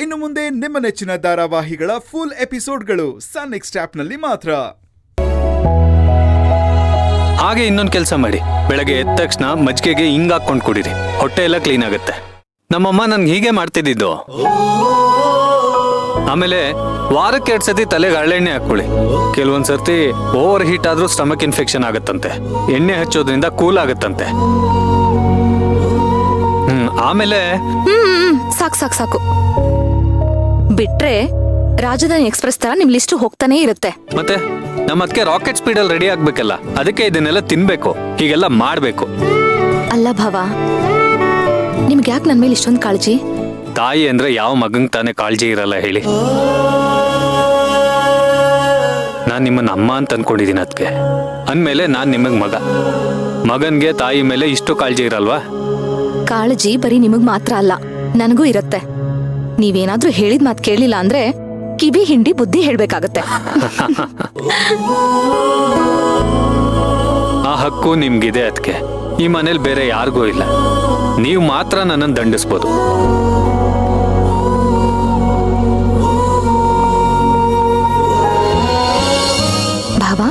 ಇನ್ನು ಮುಂದೆ ನಿಮ್ಮ ನೆಚ್ಚಿನ ಧಾರಾವಾಹಿಗಳ ಫುಲ್ ಎಪಿಸೋಡ್ಗಳು ಸನ್ ನೆಕ್ಸ್ಟ್ ಆಪ್ನಲ್ಲಿ ಮಾತ್ರ. ಹಾಗೆ ಇನ್ನೊಂದು ಕೆಲಸ ಮಾಡಿ, ಬೆಳಗ್ಗೆ ಎದ್ದ ತಕ್ಷಣ ಮಜ್ಜಿಗೆಗೆ ಹಿಂಗ್ ಹಾಕೊಂಡು ಕುಡೀರಿ, ಹೊಟ್ಟೆ ಎಲ್ಲ ಕ್ಲೀನ್ ಆಗುತ್ತೆ. ನಮ್ಮಮ್ಮ ನನ್ಗೆ ಹೀಗೆ ಮಾಡ್ತಿದ್ದಿದ್ದು. ಆಮೇಲೆ ವಾರಕ್ಕೆ 2 ಸತಿ ತಲೆಗೆ ಹರಳೆಣ್ಣೆ ಹಾಕೊಳ್ಳಿ. ಕೆಲವೊಂದ್ ಸರ್ತಿ ಓವರ್ ಹೀಟ್ ಆದ್ರೂ ಸ್ಟಮಕ್ ಇನ್ಫೆಕ್ಷನ್ ಆಗತ್ತಂತೆ. ಎಣ್ಣೆ ಹಚ್ಚೋದ್ರಿಂದ ಕೂಲ್ ಆಗತ್ತಂತೆ. ಆಮೇಲೆ ಸಾಕು ಬಿಟ್ರೆ ರಾಜಧಾನಿ ಎಕ್ಸ್ಪ್ರೆಸ್ ತರ ನಿಮ್ ಲಿಸ್ಟ್ ಹೋಗ್ತಾನೆ ಇರುತ್ತೆ. ಮತ್ತೆ ನಮ್ಮದಕ್ಕೆ ರಾಕೆಟ್ ಸ್ಪೀಡ್ ಅಲ್ಲಿ ರೆಡಿ ಆಗ್ಬೇಕಲ್ಲ, ಅದಕ್ಕೆ ಇದನ್ನೆಲ್ಲ ತಿನ್ಬೇಕು, ಹೀಗೆಲ್ಲ ಮಾಡ್ಬೇಕು. ಅಲ್ಲ ಭಾವ, ನಿಮ್ಗೆ ಯಾಕೆ ನನ್ ಮೇಲೆ ಇಷ್ಟೊಂದು ಕಾಳಜಿ? ತಾಯಿ ಅಂದ್ರೆ ಯಾವ ಮಗಂಗ್ ತಾನೇ ಕಾಳಜಿ ಇರಲ್ಲ ಹೇಳಿ. ನಾನ್ ನಿಮ್ಮನ್ನ ಅಮ್ಮ ಅಂತ ಅನ್ಕೊಂಡಿದೀನಿ. ಅದಕ್ಕೆ ಅಂದ್ಮೇಲೆ ನಾನ್ ನಿಮಗ್ ಮಗನ್ಗೆ ತಾಯಿ ಮೇಲೆ ಇಷ್ಟು ಕಾಳಜಿ ಇರಲ್ವಾ? ಕಾಳಜಿ ಬರೀ ನಿಮಗ್ ಮಾತ್ರ ಅಲ್ಲ, ನನಗೂ ಇರತ್ತೆ. ನೀವೇನಾದ್ರೂ ಹೇಳಿದ ಮಾತು ಕೇಳಲಿಲ್ಲ ಅಂದ್ರೆ ಕಿವಿ ಹಿಂಡಿ ಬುದ್ಧಿ ಹೇಳ್ಬೇಕಾಗತ್ತೆ. ಆ ಹಕ್ಕು ನಿಮ್ಗಿದೆ. ಅದಕ್ಕೆ ಈ ಮನೇಲಿ ಬೇರೆ ಯಾರಿಗೂ ಇಲ್ಲ. ನೀವು ಮಾತ್ರ ನನ್ನನ್ನು ದಂಡಿಸ್ಬೋದು. ಭಾವ,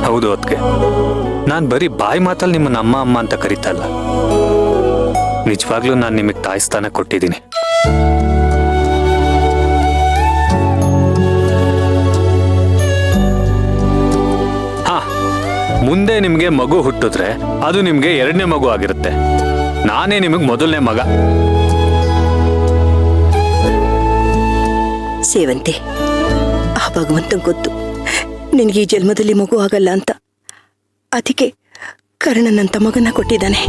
ಹೌದು. ಅದಕ್ಕೆ ನಾನ್ ಬರೀ ಬಾಯಿ ಮಾತಲ್ಲಿ ನಿಮ್ಮನ್ನ ಅಮ್ಮ ಅಮ್ಮ ಅಂತ ಕರೀತಲ್ಲ, ನಿಜವಾಗ್ಲೂ ನಾನು ನಿಮಗೆ ತಾಯಿ ಸ್ಥಾನ ಕೊಟ್ಟಿದ್ದೀನಿ. ಮುಂದೆ ನಿಮ್ಗೆ ಮಗು ಹುಟ್ಟಿದ್ರೆ ಅದು ನಿಮ್ಗೆ 2ನೇ ಮಗು ಆಗಿರುತ್ತೆ. ನಾನೇ ನಿಮಗ್ ಮೊದಲನೇ ಮಗ. ಸೇವಂತಿ, ಆ ಭಗವಂತಂಗೆ ಗೊತ್ತು ನಿನಗೆ ಈ ಜನ್ಮದಲ್ಲಿ ಮಗು ಆಗಲ್ಲ ಅಂತ. ಅದಕ್ಕೆ ಕರ್ಣನಂತ ಮಗನ ಕೊಟ್ಟಿದ್ದಾನೆ.